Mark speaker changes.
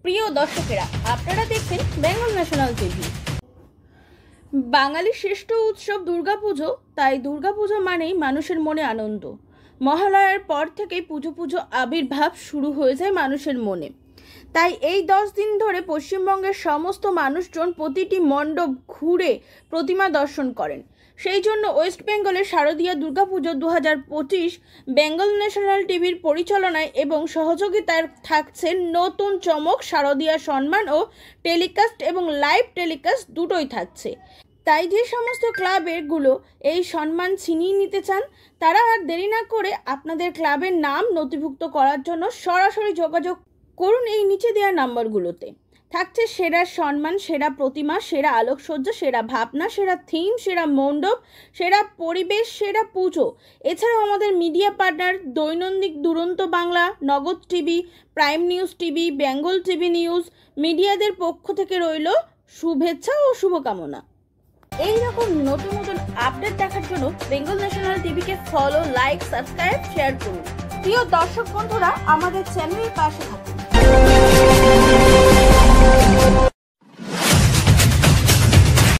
Speaker 1: প্রিয় দর্শকেরা, আপনারা দেখছেন বেঙ্গল ন্যাশনাল টিভি। বাঙালির শ্রেষ্ঠ উৎসব দুর্গাপুজো, তাই দুর্গাপুজো মানেই মানুষের মনে আনন্দ। মহালয়ার পর থেকেই পুজো পুজো আবির্ভাব শুরু হয়ে যায় মানুষের মনে। তাই এই 10 দিন ধরে পশ্চিমবঙ্গের সমস্ত মানুষজন প্রতিটি মণ্ডপ ঘুরে প্রতিমা দর্শন করেন। সেই জন্য ওয়েস্ট বেঙ্গলের শারদীয়া দুর্গাপুজো 2025 বেঙ্গল ন্যাশনাল টিভির পরিচালনায় এবং সহযোগিতায় থাকছে নতুন চমক শারদীয়া সম্মান ও টেলিকাস্ট এবং লাইভ টেলিকাস্ট দুটোই থাকছে। তাই যে সমস্ত ক্লাবেরগুলো এই সম্মান ছিনিয়ে নিতে চান, তারা আর দেরি না করে আপনাদের ক্লাবের নাম নথিভুক্ত করার জন্য সরাসরি যোগাযোগ করুন এই নিচে দেওয়া নাম্বারগুলোতে। থাকছে সেরা সম্মান, সেরা প্রতিমা, সেরা আলোকসজ্জা, সেরা ভাবনা, সেরা থিম, সেরা মণ্ডপ, সেরা পরিবেশ, সেরা পুজো। এছাড়াও আমাদের মিডিয়া পার্টনার দৈনন্দিন দুরন্ত Bangla, Nagad TV, prime news TV, Bengal TV news মিডিয়াদের পক্ষ থেকে রইল শুভেচ্ছা ও শুভকামনা। এই রকম নতুন নতুন আপডেট দেখার জন্য বেঙ্গল ন্যাশনাল টিভিকে ফলো, লাইক, সাবস্ক্রাইব, শেয়ার করুন। প্রিয় দর্শক বন্ধুরা, আমাদের চ্যানেলের পাশে থাকুন।